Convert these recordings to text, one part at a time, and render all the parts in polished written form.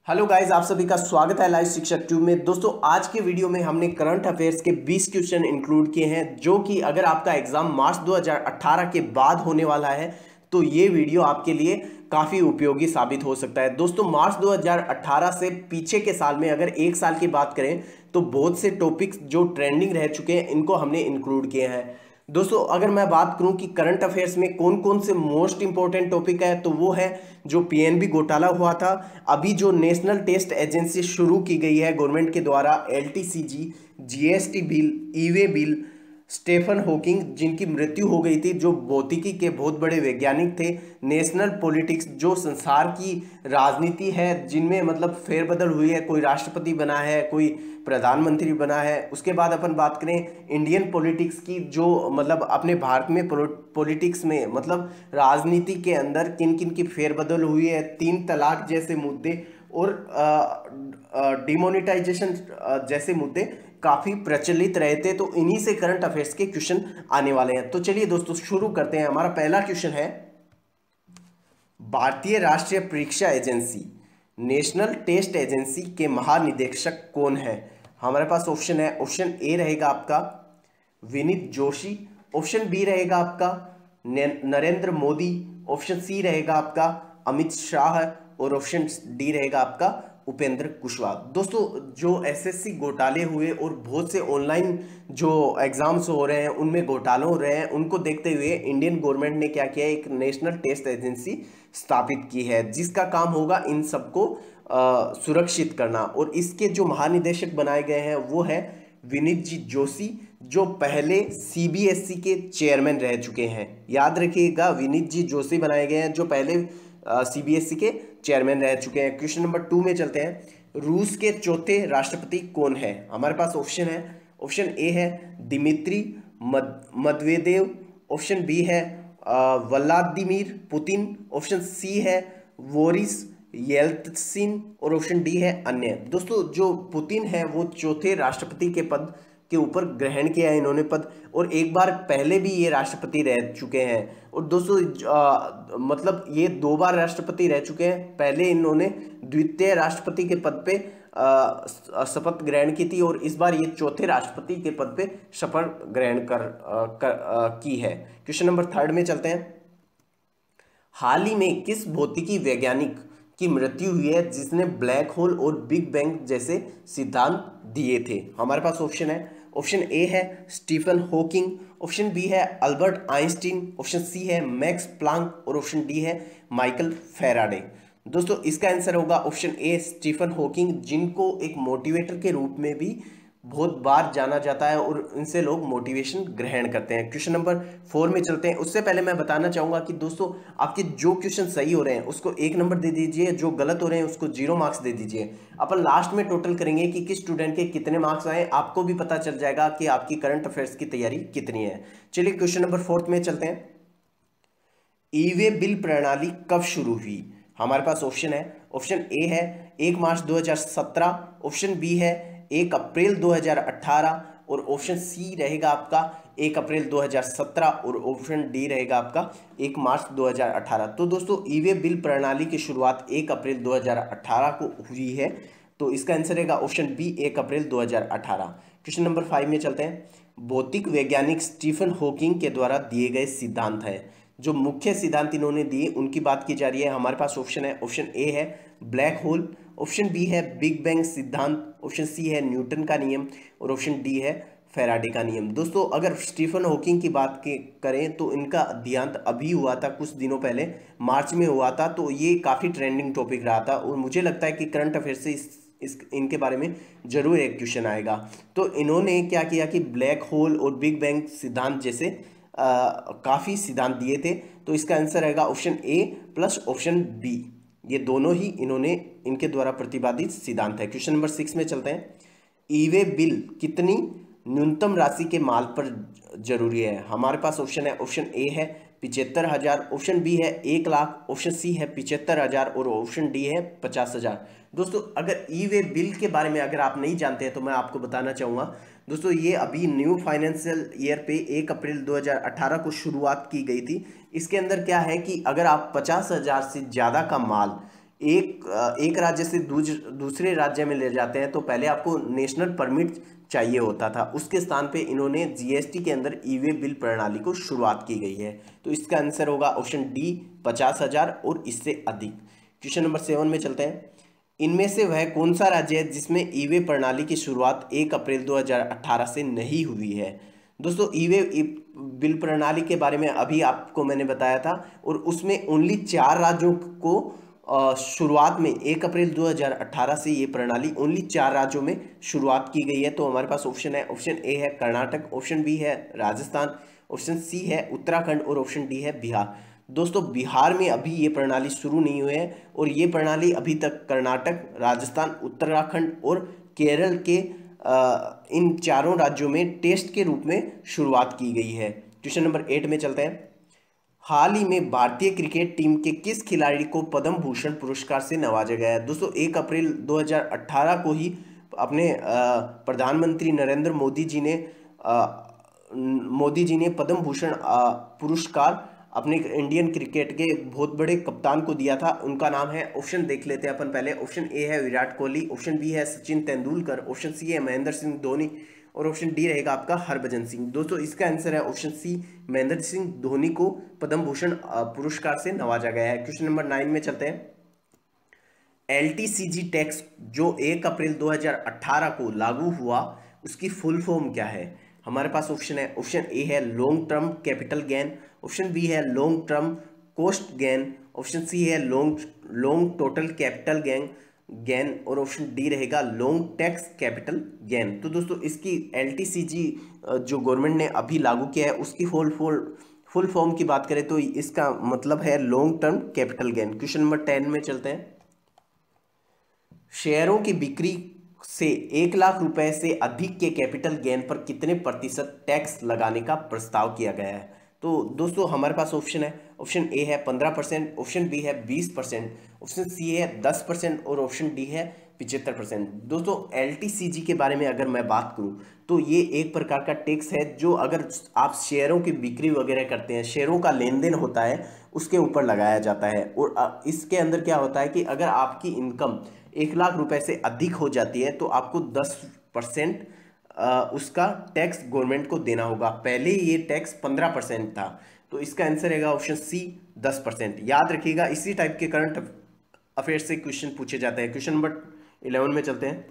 Hello guys, आप सभी का स्वागत है लाइव शिक्षक ट्यूब में। दोस्तों, आज के वीडियो में हमने करंट अफेयर्स के 20 क्वेश्चन इंक्लूड किए हैं, जो कि अगर आपका एग्जाम मार्च 2018 के बाद होने वाला है तो ये वीडियो आपके लिए काफ़ी उपयोगी साबित हो सकता है। दोस्तों, मार्च 2018 से पीछे के साल में अगर एक साल की बात करें तो बहुत से टॉपिक्स जो ट्रेंडिंग रह चुके हैं इनको हमने इंक्लूड किए हैं। दोस्तों, अगर मैं बात करूं कि करंट अफेयर्स में कौन कौन से मोस्ट इंपॉर्टेंट टॉपिक है तो वो है जो पीएनबी घोटाला हुआ था, अभी जो नेशनल टेस्ट एजेंसी शुरू की गई है गवर्नमेंट के द्वारा, LTCG, GST bill, e way bill, Stephen Hawking जिनकी मृत्यु हो गई थी, जो भौतिकी के बहुत बड़े वैज्ञानिक थे, नेशनल पॉलिटिक्स जो संसार की राजनीति है जिनमें मतलब फेरबदल हुई है, कोई राष्ट्रपति बना है, कोई प्रधानमंत्री बना है। उसके बाद अपन बात करें इंडियन पॉलिटिक्स की, जो मतलब अपने भारत में पॉलिटिक्स में मतलब राजनीति के अंदर किन किन की फेरबदल हुई है, 3 तलाक जैसे मुद्दे और डिमोनेटाइजेशन जैसे मुद्दे काफी प्रचलित रहे थे। तो इन्हीं से करंट अफेयर्स के क्वेश्चन आने वाले हैं। तो चलिए दोस्तों शुरू करते हैं। हमारा पहला क्वेश्चन है, भारतीय राष्ट्रीय परीक्षा एजेंसी नेशनल टेस्ट एजेंसी के महानिदेशक कौन है? हमारे पास ऑप्शन है, ऑप्शन ए रहेगा आपका विनीत जोशी, ऑप्शन बी रहेगा आपका नरेंद्र मोदी, ऑप्शन सी रहेगा आपका अमित शाह और ऑप्शन डी रहेगा आपका उपेंद्र कुशवाहा। दोस्तों, जो एसएससी घोटाले हुए और बहुत से ऑनलाइन जो एग्जाम्स हो रहे हैं उनमें घोटाले हो रहे हैं, उनको देखते हुए इंडियन गवर्नमेंट ने क्या किया, एक नेशनल टेस्ट एजेंसी स्थापित की है जिसका काम होगा इन सबको सुरक्षित करना। और इसके जो महानिदेशक बनाए गए हैं वो है विनीत जी जोशी, जो पहले सीबीएसई के चेयरमैन रह चुके हैं। याद रखिएगा, विनीत जी जोशी बनाए गए हैं जो पहले सीबीएसई के चेयरमैन रह चुके हैं। क्वेश्चन नंबर 2 में चलते हैं। रूस के चौथे राष्ट्रपति कौन है? हमारे पास ऑप्शन है, ऑप्शन ए है दिमित्री मदवेदेव, ऑप्शन बी है व्लादिमीर पुतिन, ऑप्शन सी है बोरिस येल्त्सिन और ऑप्शन डी है अन्य। दोस्तों, जो पुतिन है वो चौथे राष्ट्रपति के पद के ऊपर ग्रहण किया है इन्होंने पद, और एक बार पहले भी ये राष्ट्रपति रह चुके हैं। और दोस्तों मतलब ये 2 बार राष्ट्रपति रह चुके हैं। पहले इन्होंने द्वितीय राष्ट्रपति के पद पे शपथ ग्रहण की थी और इस बार ये चौथे राष्ट्रपति के पद पे शपथ ग्रहण की है। क्वेश्चन नंबर 3 में चलते हैं। हाल ही में किस भौतिकी वैज्ञानिक की मृत्यु हुई है जिसने ब्लैक होल और बिग बैंग जैसे सिद्धांत दिए थे? हमारे पास ऑप्शन है, ऑप्शन ए है स्टीफन हॉकिंग, ऑप्शन बी है अल्बर्ट आइंस्टीन, ऑप्शन सी है मैक्स प्लांक और ऑप्शन डी है माइकल फैराडे। दोस्तों, इसका आंसर होगा ऑप्शन ए स्टीफन हॉकिंग, जिनको एक मोटिवेटर के रूप में भी बहुत बार जाना जाता है और इनसे लोग मोटिवेशन ग्रहण करते हैं। क्वेश्चन नंबर 4 में चलते हैं। उससे पहले मैं बताना चाहूंगा कि दोस्तों, आपके जो क्वेश्चन सही हो रहे हैं उसको 1 नंबर दे दीजिए, जो गलत हो रहे हैं उसको 0 मार्क्स दे दीजिए। अपन लास्ट में टोटल करेंगे कि किस स्टूडेंट के कितने मार्क्स आए, आपको भी पता चल जाएगा कि आपकी करंट अफेयर्स की तैयारी कितनी है। चलिए क्वेश्चन नंबर 4 में चलते हैं। ई वे बिल प्रणाली कब शुरू हुई? हमारे पास ऑप्शन है, ऑप्शन ए है 1 मार्च 2017, ऑप्शन बी है 1 अप्रैल 2018 और ऑप्शन सी रहेगा आपका 1 अप्रैल 2017 और ऑप्शन डी रहेगा आपका 1 मार्च 2018। तो दोस्तों, ई वे बिल प्रणाली की शुरुआत 1 अप्रैल 2018 को हुई है। तो इसका आंसर रहेगा ऑप्शन बी 1 अप्रैल 2018। क्वेश्चन नंबर 5 में चलते हैं। भौतिक वैज्ञानिक स्टीफन हॉकिंग के द्वारा दिए गए सिद्धांत है, जो मुख्य सिद्धांत इन्होंने दिए उनकी बात की जा रही है। हमारे पास ऑप्शन है, ऑप्शन ए है ब्लैक होल, ऑप्शन बी है बिग बैंग सिद्धांत, ऑप्शन सी है न्यूटन का नियम और ऑप्शन डी है फैराडे का नियम। दोस्तों, अगर स्टीफन हॉकिंग की बात करें तो इनका देहांत अभी हुआ था, कुछ दिनों पहले मार्च में हुआ था। तो ये काफ़ी ट्रेंडिंग टॉपिक रहा था और मुझे लगता है कि करंट अफेयर से इनके बारे में जरूर एक क्वेश्चन आएगा। तो इन्होंने क्या किया कि ब्लैक होल और बिग बैंग सिद्धांत जैसे काफ़ी सिद्धांत दिए थे। तो इसका आंसर रहेगा option A plus option B, ये दोनों ही इन्होंने इनके द्वारा प्रतिपादित सिद्धांत है। क्वेश्चन नंबर 6 में चलते हैं। ई वे बिल कितनी न्यूनतम राशि के माल पर जरूरी है? हमारे पास ऑप्शन है, ऑप्शन ए है 75,000, ऑप्शन बी है 1 लाख, ऑप्शन सी है 75,000 और ऑप्शन डी है 50,000। दोस्तों, अगर ई वे बिल के बारे में अगर आप नहीं जानते हैं तो मैं आपको बताना चाहूँगा। दोस्तों, ये अभी न्यू फाइनेंशियल ईयर पे 1 अप्रैल 2018 को शुरुआत की गई थी। इसके अंदर क्या है कि अगर आप 50,000 से ज़्यादा का माल एक राज्य से दूसरे राज्य में ले जाते हैं तो पहले आपको नेशनल परमिट चाहिए होता था, उसके स्थान पे इन्होंने जीएसटी के अंदर ई वे बिल प्रणाली को शुरुआत की गई है। तो इसका आंसर होगा ऑप्शन डी 50,000 और इससे अधिक। क्वेश्चन नंबर 7 में चलते हैं। इनमें से वह कौन सा राज्य है जिसमें ई वे प्रणाली की शुरुआत 1 अप्रैल 2018 से नहीं हुई है? दोस्तों ई वे बिल प्रणाली के बारे में अभी आपको मैंने बताया था, और उसमें ओनली 4 राज्यों को शुरुआत में 1 अप्रैल 2018 से ये प्रणाली ओनली 4 राज्यों में शुरुआत की गई है। तो हमारे पास ऑप्शन है, ऑप्शन ए है कर्नाटक, ऑप्शन बी है राजस्थान, ऑप्शन सी है उत्तराखंड और ऑप्शन डी है बिहार। दोस्तों बिहार में अभी ये प्रणाली शुरू नहीं हुई है, और ये प्रणाली अभी तक कर्नाटक, राजस्थान, उत्तराखंड और केरल के इन चारों राज्यों में टेस्ट के रूप में शुरुआत की गई है। क्वेश्चन नंबर 8 में चलते हैं। हाल ही में भारतीय क्रिकेट टीम के किस खिलाड़ी को पद्म भूषण पुरस्कार से नवाजा गया है? दोस्तों 1 अप्रैल 2018 को ही अपने प्रधानमंत्री नरेंद्र मोदी जी ने पद्म भूषण पुरस्कार अपने इंडियन क्रिकेट के बहुत बड़े कप्तान को दिया था। उनका नाम है, ऑप्शन देख लेते हैं अपन पहले। ऑप्शन ए है विराट कोहली, ऑप्शन बी है सचिन तेंदुलकर, ऑप्शन सी है महेंद्र सिंह धोनी और ऑप्शन डी रहेगा आपका हरभजन सिंह। दोस्तों इसका आंसर है ऑप्शन सी, महेंद्र सिंह धोनी को पद्म भूषण पुरस्कार से नवाजा गया है। क्वेश्चन नंबर 9 में चलते हैं। LTCG टैक्स जो 1 अप्रैल 2018 को लागू हुआ, उसकी फुल फॉर्म क्या है? हमारे पास ऑप्शन है, ऑप्शन ए है long term capital gain, option B है long term cost gain, option C है लॉन्ग टोटल कैपिटल गेन और ऑप्शन डी रहेगा लॉन्ग टैक्स कैपिटल गेन। तो दोस्तों इसकी LTCG जो गवर्नमेंट ने अभी लागू किया है, उसकी फुल फॉर्म की बात करें तो इसका मतलब है long term capital gain. Question number 10 में चलते हैं। शेयरों की बिक्री से 1 लाख रुपए से अधिक के कैपिटल गेन पर कितने प्रतिशत टैक्स लगाने का प्रस्ताव किया गया है? तो दोस्तों हमारे पास ऑप्शन है, ऑप्शन ए है 15%, ऑप्शन बी है 20%, ऑप्शन सी है 10% और ऑप्शन डी है 75%। दोस्तों LTCG के बारे में अगर मैं बात करूं तो ये एक प्रकार का टैक्स है जो अगर आप शेयरों की बिक्री वगैरह करते हैं, शेयरों का लेन देन होता है, उसके ऊपर लगाया जाता है। और इसके अंदर क्या होता है कि अगर आपकी इनकम 1 लाख रुपए से अधिक हो जाती है तो आपको 10% उसका टैक्स गवर्नमेंट को देना होगा। पहले ये टैक्स 15% था। तो इसका आंसर रहेगा ऑप्शन सी 10%। याद रखिएगा, इसी टाइप के करंट अफेयर्स से क्वेश्चन पूछे जाते हैं। क्वेश्चन नंबर 11 में चलते हैं।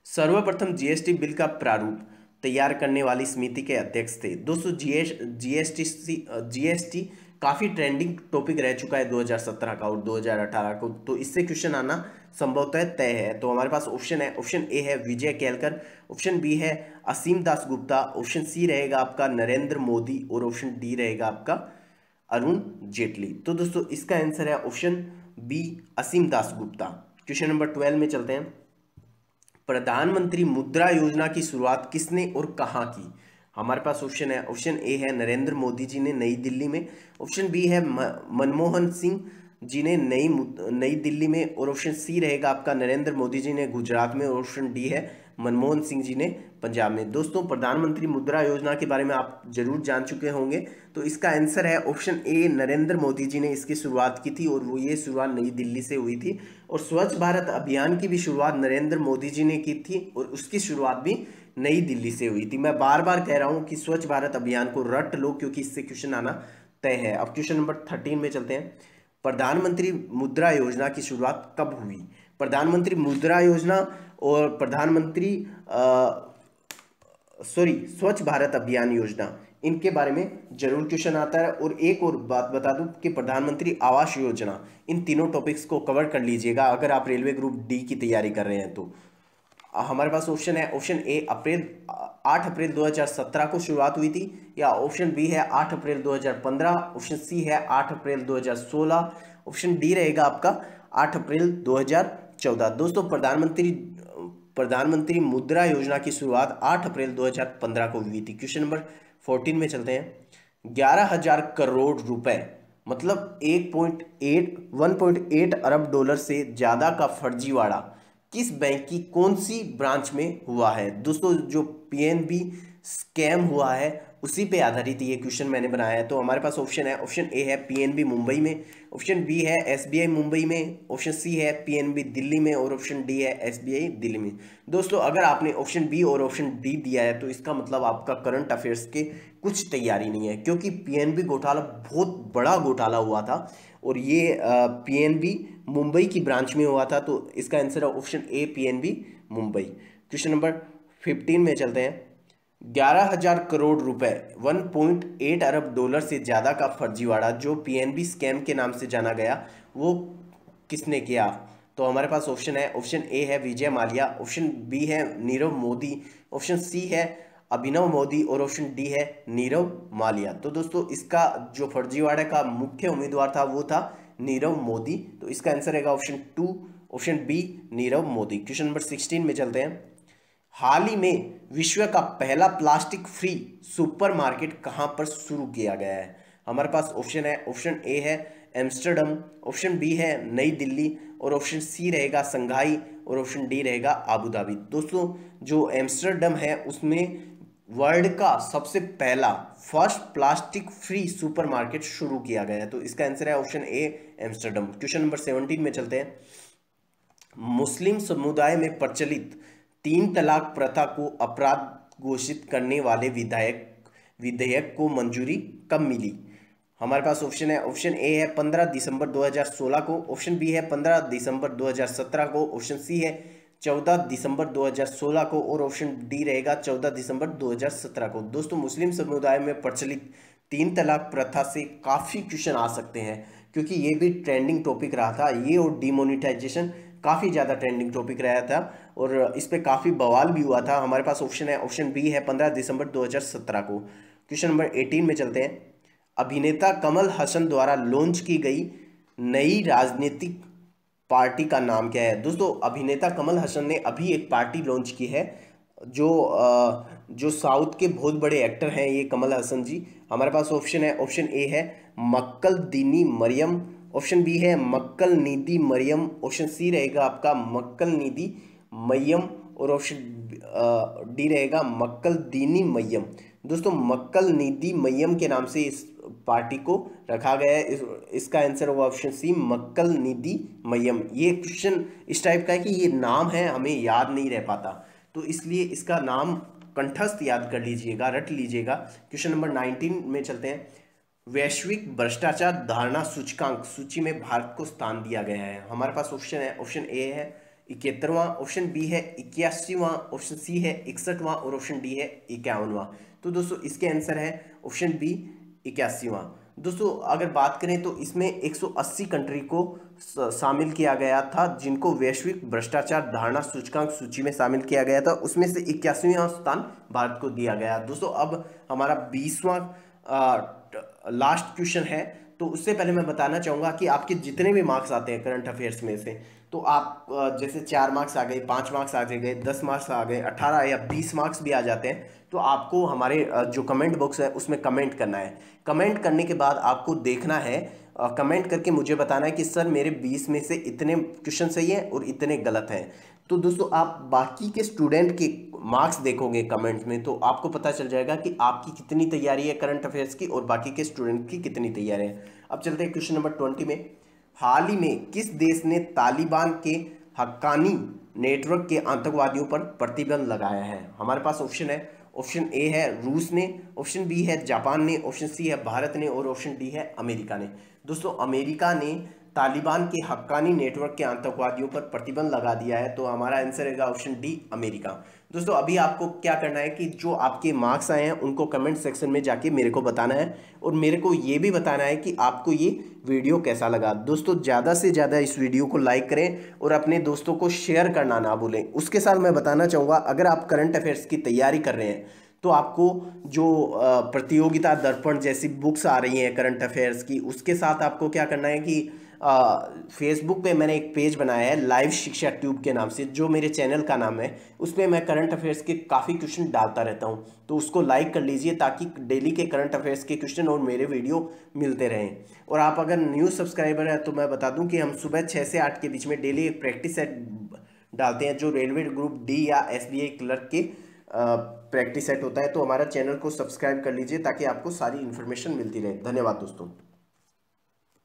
सर्वप्रथम जीएसटी बिल का प्रारूप तैयार करने वाली समिति के अध्यक्ष थे। दोस्तों जीएसटी काफ़ी ट्रेंडिंग टॉपिक रह चुका है 2017 का और 2018 को, तो इससे क्वेश्चन आना संभवतः तय है। तो हमारे पास ऑप्शन है, ऑप्शन ए है विजय केलकर, ऑप्शन बी है असीम दास गुप्ता, ऑप्शन सी रहेगा आपका नरेंद्र मोदी और ऑप्शन डी रहेगा आपका अरुण जेटली। तो दोस्तों इसका आंसर है ऑप्शन बी असीम दास गुप्ता। क्वेश्चन नंबर 12 में चलते हैं। प्रधानमंत्री मुद्रा योजना की शुरुआत किसने और कहाँ की? हमारे पास ऑप्शन है, ऑप्शन ए है नरेंद्र मोदी जी ने नई दिल्ली में, ऑप्शन बी है मनमोहन सिंह जी ने नई दिल्ली में और ऑप्शन सी रहेगा आपका नरेंद्र मोदी जी ने गुजरात में और ऑप्शन डी है मनमोहन सिंह जी ने पंजाब में। दोस्तों प्रधानमंत्री मुद्रा योजना के बारे में आप जरूर जान चुके होंगे, तो इसका आंसर है ऑप्शन ए नरेंद्र मोदी जी ने इसकी शुरुआत की थी और वो ये शुरुआत नई दिल्ली से हुई थी। और स्वच्छ भारत अभियान की भी शुरुआत नरेंद्र मोदी जी ने की थी और उसकी शुरुआत भी नई दिल्ली से हुई थी। मैं बार बार कह रहा हूं कि स्वच्छ भारत अभियान को रट लो क्योंकि इससे क्वेश्चन आना तय है। अब क्वेश्चन नंबर 13 में चलते हैं। प्रधानमंत्री मुद्रा योजना की शुरुआत कब हुई? प्रधानमंत्री मुद्रा योजना और स्वच्छ भारत अभियान योजना, इनके बारे में जरूर क्वेश्चन आता है। और एक और बात बता दूं कि प्रधानमंत्री आवास योजना, इन तीनों टॉपिक्स को कवर कर लीजिएगा अगर आप रेलवे ग्रुप डी की तैयारी कर रहे हैं। तो हमारे पास ऑप्शन है, ऑप्शन ए 8 अप्रैल 2017 को शुरुआत हुई थी, या ऑप्शन बी है 8 अप्रैल 2015, ऑप्शन सी है 8 अप्रैल 2016, ऑप्शन डी रहेगा आपका 8 अप्रैल 2014। दोस्तों प्रधानमंत्री मुद्रा योजना की शुरुआत 8 अप्रैल 2015 को हुई थी। क्वेश्चन नंबर 14 में चलते हैं। 11,000 करोड़ रुपए मतलब 1.8 अरब डॉलर से ज्यादा का फर्जीवाड़ा किस बैंक की कौन सी ब्रांच में हुआ है? दोस्तों जो PNB स्कैम हुआ है उसी पे आधारित ये क्वेश्चन मैंने बनाया है। तो हमारे पास ऑप्शन है, ऑप्शन ए है पीएनबी मुंबई में, ऑप्शन बी है एसबीआई मुंबई में, ऑप्शन सी है पीएनबी दिल्ली में और ऑप्शन डी है एसबीआई दिल्ली में। दोस्तों अगर आपने ऑप्शन बी और ऑप्शन डी दिया है तो इसका मतलब आपका करंट अफेयर्स के कुछ तैयारी नहीं है, क्योंकि पीएनबी घोटाला बहुत बड़ा घोटाला हुआ था और ये पीएनबी मुंबई की ब्रांच में हुआ था। तो इसका आंसर है ऑप्शन ए पीएनबी मुंबई। क्वेश्चन नंबर 15 में चलते हैं। 11,000 करोड़ रुपए 1.8 अरब डॉलर से ज़्यादा का फर्जीवाड़ा जो पीएनबी स्कैम के नाम से जाना गया वो किसने किया? तो हमारे पास ऑप्शन है, ऑप्शन ए है विजय माल्या, ऑप्शन बी है नीरव मोदी, ऑप्शन सी है अभिनव मोदी और ऑप्शन डी है नीरव माल्या। तो दोस्तों इसका जो फर्जीवाड़े का मुख्य उम्मीदवार था वो था नीरव मोदी। तो इसका आंसर रहेगा option 2, option B Nirav Modi. Question number 16 में चलते हैं। हाल ही में विश्व का पहला प्लास्टिक फ्री सुपरमार्केट कहां पर शुरू किया गया है? हमारे पास ऑप्शन है, ऑप्शन ए है एम्स्टर्डम, ऑप्शन बी है नई दिल्ली और ऑप्शन सी रहेगा संघाई और ऑप्शन डी रहेगा आबू धाबी। दोस्तों जो एम्स्टर्डम है उसमें वर्ल्ड का सबसे पहला फर्स्ट प्लास्टिक फ्री सुपरमार्केट शुरू किया गया है। तो इसका आंसर है ऑप्शन ए एम्स्टर्डम। क्वेश्चन नंबर 17 में चलते हैं। मुस्लिम समुदाय में प्रचलित 3 तलाक प्रथा को अपराध घोषित करने वाले विधेयक को मंजूरी कब मिली? हमारे पास ऑप्शन है, ऑप्शन ए है 15 दिसंबर 2016 को, ऑप्शन बी है 15 दिसंबर 2017 को, ऑप्शन सी है 14 दिसंबर 2016 को और ऑप्शन डी रहेगा 14 दिसंबर 2017 को। दोस्तों मुस्लिम समुदाय में प्रचलित 3 तलाक प्रथा से काफ़ी क्वेश्चन आ सकते हैं, क्योंकि ये भी ट्रेंडिंग टॉपिक रहा था। ये और डिमोनिटाइजेशन काफ़ी ज़्यादा ट्रेंडिंग टॉपिक रहा था और इस पर काफ़ी बवाल भी हुआ था। हमारे पास ऑप्शन है, ऑप्शन बी है 15 दिसंबर 2017 को। क्वेश्चन नंबर 18 में चलते हैं। अभिनेता कमल हसन द्वारा लॉन्च की गई नई राजनीतिक पार्टी का नाम क्या है? दोस्तों अभिनेता कमल हसन ने अभी एक पार्टी लॉन्च की है, जो साउथ के बहुत बड़े एक्टर हैं ये कमल हसन जी। हमारे पास ऑप्शन है, ऑप्शन ए है मक्कल दीनी मरियम, ऑप्शन बी है मक्कल नीदी मरियम, ऑप्शन सी रहेगा आपका मक्कल नीदी मय्यम और ऑप्शन डी रहेगा मक्कल दीनी मय्यम। दोस्तों मक्कल नीदी मय्यम के नाम से इस पार्टी को रखा गया है। इसका आंसर होगा ऑप्शन सी मक्कल नीदी मय्यम। ये क्वेश्चन इस टाइप का है कि ये नाम है हमें याद नहीं रह पाता, तो इसलिए इसका नाम कंठस्थ याद कर लीजिएगा, रट लीजिएगा। क्वेश्चन नंबर 19 में चलते हैं। वैश्विक भ्रष्टाचार धारणा सूचकांक सूची में भारत को स्थान दिया गया है। हमारे पास ऑप्शन है, ऑप्शन ए है 71वां, ऑप्शन बी है 81वां, ऑप्शन सी है 61वां और ऑप्शन डी है 51वां। तो दोस्तों इसके आंसर है ऑप्शन बी 81वां। दोस्तों अगर बात करें तो इसमें 180 कंट्री को शामिल किया गया था जिनको वैश्विक भ्रष्टाचार धारणा सूचकांक सूची में शामिल किया गया था, उसमें से 81वां स्थान भारत को दिया गया। दोस्तों अब हमारा 20वां लास्ट क्वेश्चन है, तो उससे पहले मैं बताना चाहूँगा कि आपके जितने भी मार्क्स आते हैं करंट अफेयर्स में से, तो आप जैसे 4 मार्क्स आ गए, 5 मार्क्स आ गए, 10 मार्क्स आ गए, 18 या 20 मार्क्स भी आ जाते हैं, तो आपको हमारे जो कमेंट बॉक्स है उसमें कमेंट करना है। कमेंट करने के बाद आपको देखना है, कमेंट करके मुझे बताना है कि सर मेरे 20 में से इतने क्वेश्चन सही हैं और इतने गलत हैं। तो दोस्तों आप बाकी के स्टूडेंट के मार्क्स देखोगे कमेंट में, तो आपको पता चल जाएगा कि आपकी कितनी तैयारी है करंट अफेयर्स की और बाकी के स्टूडेंट की कितनी तैयारी है। अब चलते हैं क्वेश्चन नंबर 20 में। हाल ही में किस देश ने तालिबान के हक्कानी नेटवर्क के आतंकवादियों पर प्रतिबंध लगाया है? हमारे पास ऑप्शन है, ऑप्शन ए है रूस ने, ऑप्शन बी है जापान ने, ऑप्शन सी है भारत ने और ऑप्शन डी है अमेरिका ने। दोस्तों अमेरिका ने तालिबान के हक्कानी नेटवर्क के आतंकवादियों पर प्रतिबंध लगा दिया है, तो हमारा आंसर रहेगा ऑप्शन डी अमेरिका। दोस्तों अभी आपको क्या करना है कि जो आपके मार्क्स आए हैं उनको कमेंट सेक्शन में जाके मेरे को बताना है और मेरे को ये भी बताना है कि आपको ये वीडियो कैसा लगा। दोस्तों ज़्यादा से ज़्यादा इस वीडियो को लाइक करें और अपने दोस्तों को शेयर करना ना भूलें। उसके साथ मैं बताना चाहूँगा, अगर आप करंट अफेयर्स की तैयारी कर रहे हैं तो आपको जो प्रतियोगिता दर्पण जैसी बुक्स आ रही हैं करंट अफेयर्स की, उसके साथ आपको क्या करना है कि फेसबुक पे मैंने एक पेज बनाया है लाइव शिक्षा ट्यूब के नाम से, जो मेरे चैनल का नाम है। उसमें मैं करंट अफेयर्स के काफ़ी क्वेश्चन डालता रहता हूँ, तो उसको लाइक कर लीजिए ताकि डेली के करंट अफेयर्स के क्वेश्चन और मेरे वीडियो मिलते रहें। और आप अगर न्यू सब्सक्राइबर हैं तो मैं बता दूं कि हम सुबह 6 से 8 के बीच में डेली एक प्रैक्टिस सेट डालते हैं, जो रेलवे ग्रुप डी या एसबीआई क्लर्क के प्रैक्टिस सेट होता है। तो हमारा चैनल को सब्सक्राइब कर लीजिए ताकि आपको सारी इन्फॉर्मेशन मिलती रहे। धन्यवाद दोस्तों।